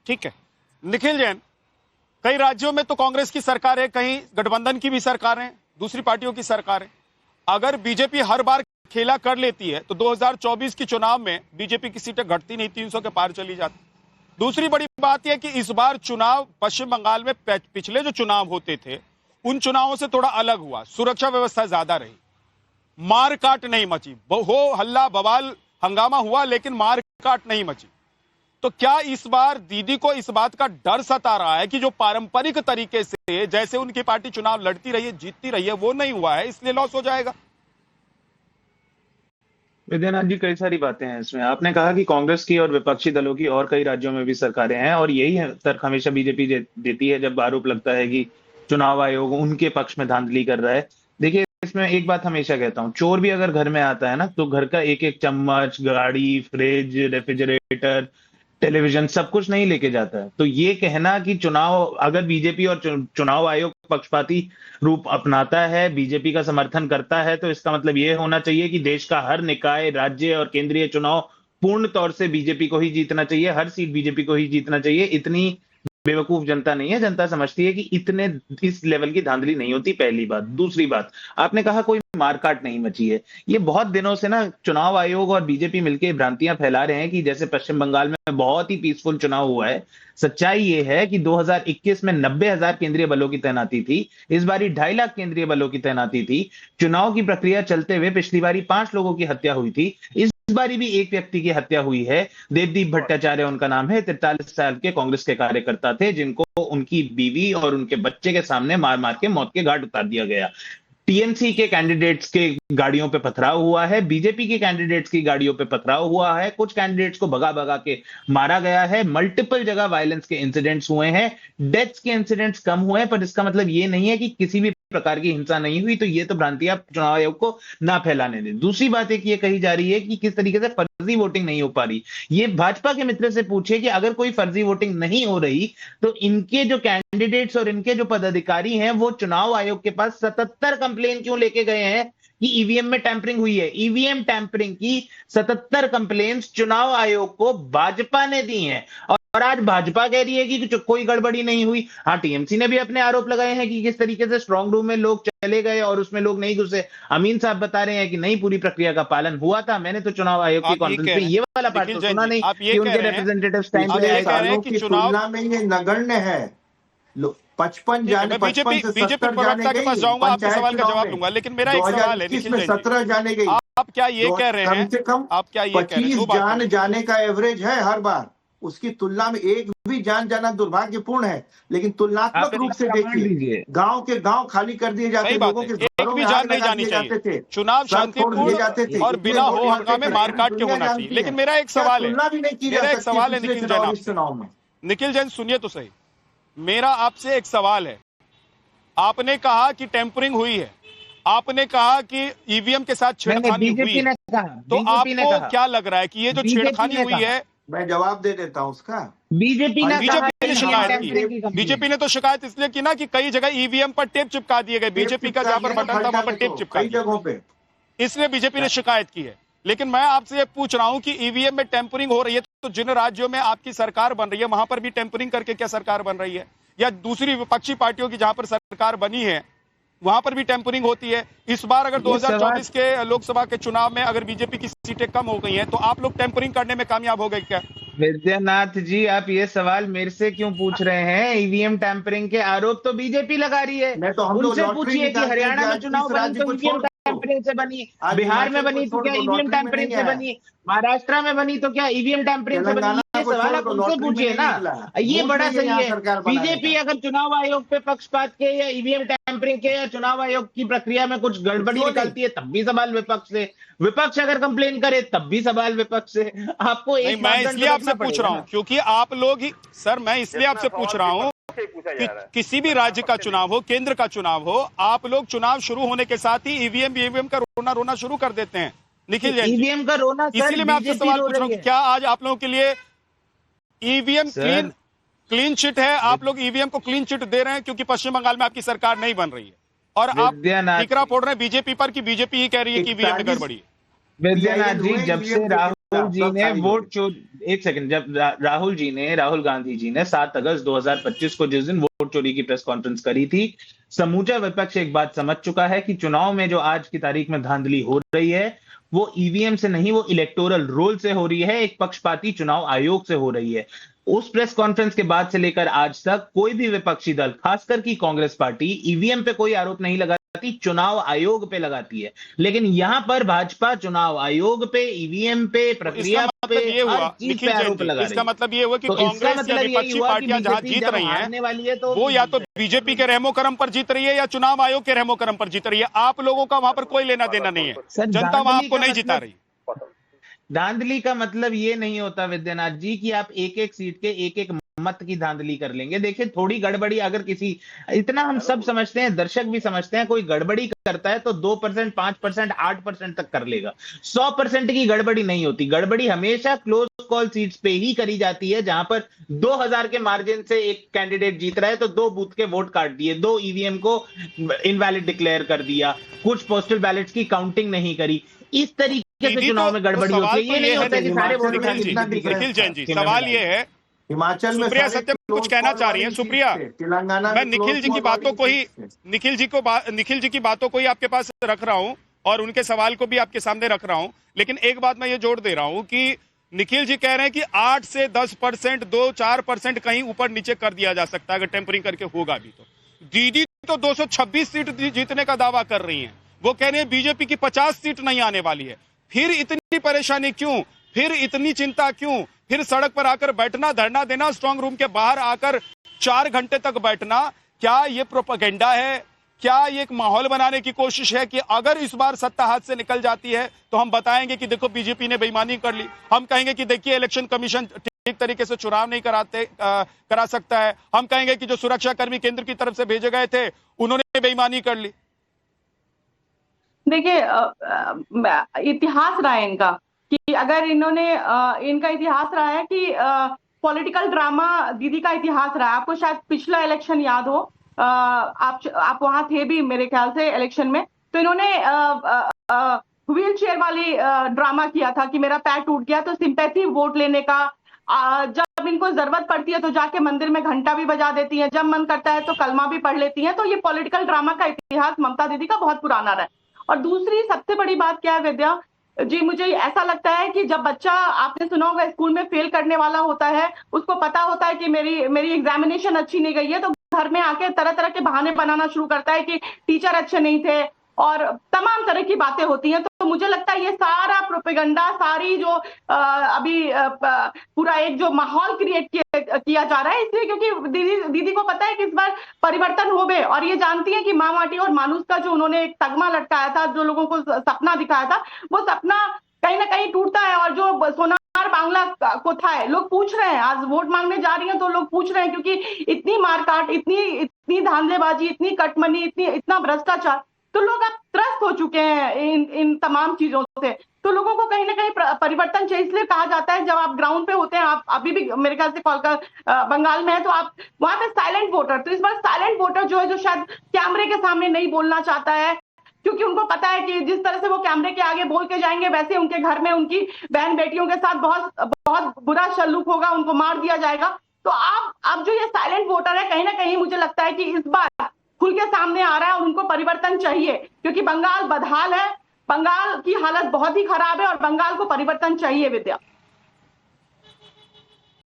ठीक है। निखिल जैन, कई राज्यों में तो कांग्रेस की सरकार है, कहीं गठबंधन की भी सरकार है, दूसरी पार्टियों की सरकार है। अगर बीजेपी हर बार खेला कर लेती है तो 2024 की चुनाव में बीजेपी की सीटें घटती नहीं, 300 के पार चली जाती। दूसरी बड़ी बात यह कि इस बार चुनाव पश्चिम बंगाल में पिछले जो चुनाव होते थे उन चुनावों से थोड़ा अलग हुआ, सुरक्षा व्यवस्था ज्यादा रही, मार काट नहीं मची, हो हल्ला बवाल हंगामा हुआ लेकिन मार काट नहीं मची। तो क्या इस बार दीदी को इस बात का डर सता रहा है कि जो पारंपरिक तरीके से जैसे उनकी पार्टी चुनाव लड़ती रही है, जीतती रही है, वो नहीं हुआ है, इसलिए लॉस हो जाएगा? विद्यानाथ जी, कई सारी बातें हैं इसमें। आपने कहा कि कांग्रेस की और विपक्षी दलों की और कई राज्यों में भी सरकारें हैं, और यही तर्क हमेशा बीजेपी देती है जब आरोप लगता है कि चुनाव आयोग उनके पक्ष में धांधली कर रहा है। देखिए, इसमें एक बात हमेशा कहता हूं, चोर भी अगर घर में आता है ना, तो घर का एक एक चम्मच, गाड़ी, फ्रिज, रेफ्रिजरेटर, टेलीविजन सब कुछ नहीं लेके जाता है। तो ये कहना कि चुनाव, अगर बीजेपी और चुनाव आयोग पक्षपाती रूप अपनाता है, बीजेपी का समर्थन करता है, तो इसका मतलब ये होना चाहिए कि देश का हर निकाय, राज्य और केंद्रीय चुनाव पूर्ण तौर से बीजेपी को ही जीतना चाहिए, हर सीट बीजेपी को ही जीतना चाहिए। इतनी बेवकूफ जनता नहीं है। जनता समझती है कि इतने इस लेवल की धांधली नहीं होती, पहली बात। दूसरी बात, आपने कहा कोई मारकाट नहीं मची है। ये बहुत दिनों से ना चुनाव आयोग और बीजेपी मिलकर भ्रांतियां फैला रहे हैं कि जैसे पश्चिम बंगाल में बहुत ही पीसफुल चुनाव हुआ है। सच्चाई ये है कि 2021 में 90,000 केंद्रीय बलों की तैनाती थी, इस बारी 2.5 लाख केंद्रीय बलों की तैनाती थी। चुनाव की प्रक्रिया चलते हुए पिछली बारी 5 लोगों की हत्या हुई थी, इस बारी भी एक व्यक्ति की हत्या हुई है। देवदीप भट्टाचार्य उनका नाम है, 43 साल के कांग्रेस के कार्यकर्ता थे, जिनको उनकी बीवी और उनके बच्चे के सामने मार मार के मौत के घाट उतार दिया गया। टीएमसी के कैंडिडेट्स के गाड़ियों पे पथराव हुआ है, बीजेपी के कैंडिडेट्स की गाड़ियों पे पथराव हुआ है, कुछ कैंडिडेट्स को भगा भगा के मारा गया है, मल्टीपल जगह वायलेंस के इंसिडेंट्स हुए हैं, डेथ्स के इंसिडेंट्स कम हुए हैं, पर इसका मतलब ये नहीं है कि किसी भी प्रकार की हिंसा नहीं हुई। तो ये तो भ्रांतियां चुनाव आयोग को ना फैलाने दें। दूसरी बात एक ये कही जा रही है कि किस तरीके से फर्जी वोटिंग नहीं हो पा रही। ये भाजपा के मित्र से पूछे कि अगर कोई फर्जी वोटिंग नहीं हो रही तो इनके जो कैंडिडेट्स और इनके जो पदाधिकारी हैं वो चुनाव आयोग के पास 77 कंप्लेन क्यों लेके गए हैं कि ईवीएम में टैंपरिंग हुई है। ईवीएम टैंपरिंग की 77 कंप्लेंट्स चुनाव आयोग को भाजपा ने दी हैं, और आज भाजपा कह रही है कि कोई गड़बड़ी नहीं हुई। हाँ, टीएमसी ने भी अपने आरोप लगाए हैं कि किस तरीके से स्ट्रांग रूम में लोग चले गए और उसमें लोग नहीं घुसे। अमीन साहब बता रहे हैं कि नहीं, पूरी प्रक्रिया का पालन हुआ था। मैंने तो चुनाव आयोग की कॉन्फ्रेंस में ये वाला पार्ट तो सुना नहीं कि उनके रिप्रेजेंटेटिव्स टाइम पे सालों की तुलना में ये नगण्य है। 55 जाने, 55 से 70 जाने गई, जाऊंगा, आपके सवाल का जवाब दूंगा, लेकिन मेरा एक सवाल है, 2021 में 17 जाने गई। आप क्या ये कह रहे हैं, कम से कम आप क्या ये कह रहे हैं 25 जान जाने का एवरेज है हर बार, उसकी तुलना में एक भी जान जाना दुर्भाग्यपूर्ण है। लेकिन तुलनात्मक रूप से देखिए, गांव के गांव खाली कर दिए जाते, लोगों के घरों में आग लगा दिए जाते थे, चुनाव शांतिपूर्ण जाते थे और बिना हो हंगामे मारकाट के होना चाहिए। लेकिन मेरा एक सवाल है, मेरा एक सवाल है निखिल जैन, चुनाव में निखिल जैन सुनिए तो सही, मेरा आपसे एक सवाल है। आपने कहा कि टेम्परिंग हुई है, आपने कहा कि ईवीएम के साथ छेड़खानी हुई है, तो आपको क्या लग रहा है कि ये जो छेड़खानी हुई है? मैं जवाब दे देता हूं उसका। बीजेपी ने शिकायत की। बीजेपी ने तो शिकायत इसलिए की ना कि कई जगह ईवीएम पर टेप चिपका दिए गए, बीजेपी का जहां पर बटन था वहां पर टेप चिपका कई जगहों पे, इसलिए बीजेपी ने शिकायत की है। लेकिन मैं आपसे ये पूछ रहा हूं कि ईवीएम में टेम्परिंग हो रही है, तो जिन राज्यों में आपकी सरकार बन रही है वहां पर भी टेम्परिंग करके क्या सरकार बन रही है? या दूसरी विपक्षी पार्टियों की जहां पर सरकार बनी है वहां पर भी टेम्परिंग होती है? इस बार अगर 2024 के लोकसभा के चुनाव में अगर बीजेपी की सीटें कम हो गई हैं तो आप लोग टेम्परिंग करने में कामयाब हो गए क्या? विद्यानाथ जी, आप ये सवाल मेरे से क्यों पूछ रहे हैं? ईवीएम टैंपरिंग के आरोप तो बीजेपी लगा रही है। उनसे पूछिए कि हरियाणा में चुनाव बनी तो ईवीएम टैंपरिंग से बनी, बिहार में बनी तो क्या ईवीएम टैंपरिंग से बनी, महाराष्ट्र में बनी तो क्या ईवीएम टैंपरिंग से बनी? ये सवाल आप उनसे पूछिए ना, ये बड़ा सही है। बीजेपी अगर चुनाव आयोग पे पक्षपात के या ईवीएम टैंपरिंग के या चुनाव आयोग की प्रक्रिया में कुछ गड़बड़ी निकलती है तब भी सवाल विपक्ष से, विपक्ष अगर कंप्लेन करे तब भी सवाल विपक्ष से। आपको एक मैं इसलिए आपसे पूछ रहा हूं क्योंकि आप लोग ही सर, मैं इसलिए आपसे पूछ रहा हूं कि किसी भी राज्य का चुनाव हो, केंद्र का चुनाव हो, आप लोग चुनाव शुरू होने के साथ ही ईवीएम का रोना शुरू कर देते हैं। निखिल जैन, ईवीएम का रोना, इसीलिए मैं आपसे सवाल पूछ रहा हूं, क्या आज आप लोगों के लिए ईवीएम क्लीन चिट है? आप लोग ईवीएम को क्लीन चिट दे रहे हैं क्योंकि पश्चिम बंगाल में आपकी सरकार नहीं बन रही है, और आप टीकरा फोड़ रहे हैं बीजेपी पर कि बीजेपी ही कह रही है कि ईवीएम में गड़बड़ी है। विद्यानाथ जी, जब से राहुल जी ने वोट चोरी, एक सेकंड, जब राहुल गांधी जी ने 7 अगस्त 2025 को जिस दिन वोट चोरी की प्रेस कॉन्फ्रेंस करी थी, समूचा विपक्ष एक बात समझ चुका है कि चुनाव में जो आज की तारीख में धांधली हो रही है वो ईवीएम से नहीं, वो इलेक्टोरल रोल से हो रही है, एक पक्षपाती चुनाव आयोग से हो रही है। उस प्रेस कॉन्फ्रेंस के बाद से लेकर आज तक कोई भी विपक्षी दल, खासकर की कांग्रेस पार्टी, ईवीएम पे कोई आरोप नहीं लगाती, चुनाव आयोग पे लगाती है। लेकिन यहां पर भाजपा चुनाव आयोग पे, ईवीएम पे, प्रक्रिया पे, हर चीज पे आरोप लगा रही है। इसका मतलब ये हुआ कि तो कांग्रेस या विपक्षी पार्टियां जहां जीत रही हैं वो या तो बीजेपी के रहमो करम पर जीत रही है या चुनाव आयोग के रहमो करम पर जीत रही है। आप लोगों का वहां पर कोई लेना देना नहीं है, जनता वहां आपको नहीं जिता रही। धांधली का मतलब ये नहीं होता विद्यानाथ जी कि आप एक एक सीट के एक एक मत की धांधली कर लेंगे। देखिए, थोड़ी गड़बड़ी अगर किसी, इतना हम सब समझते हैं, दर्शक भी समझते हैं, कोई गड़बड़ी करता है तो 2%, 5%, 8% तक कर लेगा। 100% की गड़बड़ी नहीं होती। गड़बड़ी हमेशा क्लोज कॉल सीट्स पे ही करी जाती है, जहां पर 2000 के मार्जिन से एक कैंडिडेट जीत रहा है तो 2 बूथ के वोट काट दिए, 2 ईवीएम को इनवैलिड डिक्लेयर कर दिया, कुछ पोस्टल बैलेट्स की काउंटिंग नहीं करी। इस तरीके से चुनाव में गड़बड़ी होती है। ये नहीं होता कि सारे वोट निखिल जैन जी, सवाल ये है, हिमाचल में सुप्रिया सत्यम कुछ कहना चाह रही है। सुप्रिया, तेलंगाना मैं निखिल जी की बातों को ही आपके पास रख रहा हूं और उनके सवाल को भी आपके सामने रख रहा हूं, लेकिन एक बात मैं ये जोड़ दे रहा हूं कि निखिल जी कह रहे हैं कि 8 से 10%, 2-4% कहीं ऊपर नीचे कर दिया जा सकता है अगर टेम्परिंग करके होगा भी तो। दीदी तो 226 सीट जीतने का दावा कर रही हैं, वो कह रहे हैं बीजेपी की 50 सीट नहीं आने वाली है। फिर इतनी परेशानी क्यों, फिर इतनी चिंता क्यों, फिर सड़क पर आकर बैठना, धरना देना, स्ट्रांग रूम के बाहर आकर 4 घंटे तक बैठना? क्या ये प्रोपेगेंडा है? क्या ये एक माहौल बनाने की कोशिश है कि अगर इस बार सत्ता हाथ से निकल जाती है तो हम बताएंगे कि देखो बीजेपी ने बेईमानी कर ली, हम कहेंगे कि देखिए इलेक्शन कमीशन ठीक तरीके से चुनाव नहीं करा सकता है, हम कहेंगे कि जो सुरक्षा कर्मी केंद्र की तरफ से भेजे गए थे उन्होंने बेईमानी कर ली? देखिए, इतिहास रहा है इनका कि अगर इनका इतिहास रहा है कि पॉलिटिकल ड्रामा, दीदी का इतिहास रहा है। आपको शायद पिछला इलेक्शन याद हो, आप वहां थे भी मेरे ख्याल से इलेक्शन में, तो इन्होंने व्हील चेयर वाली ड्रामा किया था कि मेरा पैर टूट गया, तो सिंपैथी वोट लेने का। जब इनको जरूरत पड़ती है तो जाके मंदिर में घंटा भी बजा देती हैं, जब मन करता है तो कलमा भी पढ़ लेती हैं। तो ये पॉलिटिकल ड्रामा का इतिहास ममता दीदी का बहुत पुराना रहा है। और दूसरी सबसे बड़ी बात क्या है विद्या जी, मुझे ऐसा लगता है कि जब बच्चा, आपने सुना होगा, स्कूल में फेल करने वाला होता है, उसको पता होता है कि मेरी एग्जामिनेशन अच्छी नहीं गई है, तो घर में आके तरह तरह के बहाने बनाना शुरू करता है कि टीचर अच्छे नहीं थे और तमाम तरह की बातें होती हैं। तो मुझे लगता है ये सारा प्रोपेगेंडा, सारी जो अभी पूरा एक जो माहौल क्रिएट किया जा रहा है, इसलिए क्योंकि दीदी को पता है कि इस बार परिवर्तन हो गए, और ये जानती है कि माँ माटी और मानुष का जो उन्होंने एक तगमा लटकाया था, जो लोगों को सपना दिखाया था, वो सपना कहीं ना कहीं टूटता है। और जो सोनार बांग्ला को था, लोग पूछ रहे हैं, आज वोट मांगने जा रही हैं तो लोग पूछ रहे हैं, क्योंकि इतनी मारकाट, इतनी धांधलेबाजी, इतनी कटमनी, इतना भ्रष्टाचार, तो लोग अब त्रस्त हो चुके हैं इन तमाम चीजों से। तो लोगों को कहीं ना कहीं परिवर्तन चाहिए। इसलिए कहा जाता है, जब आप ग्राउंड पे होते हैं, आप अभी भी मेरे ख्याल से बंगाल में है, तो आप वहां पे साइलेंट वोटर, तो इस बार साइलेंट वोटर जो है, जो शायद कैमरे के सामने नहीं बोलना चाहता है, क्योंकि उनको पता है कि जिस तरह से वो कैमरे के आगे बोल के जाएंगे, वैसे उनके घर में उनकी बहन बेटियों के साथ बहुत बुरा सलूक होगा, उनको मार दिया जाएगा। तो अब जो ये साइलेंट वोटर है, कहीं ना कहीं मुझे लगता है कि इस बार खुल के सामने आ रहा है और उनको परिवर्तन चाहिए, क्योंकि बंगाल बदहाल है, बंगाल की हालत बहुत ही खराब है और बंगाल को परिवर्तन चाहिए विद्या।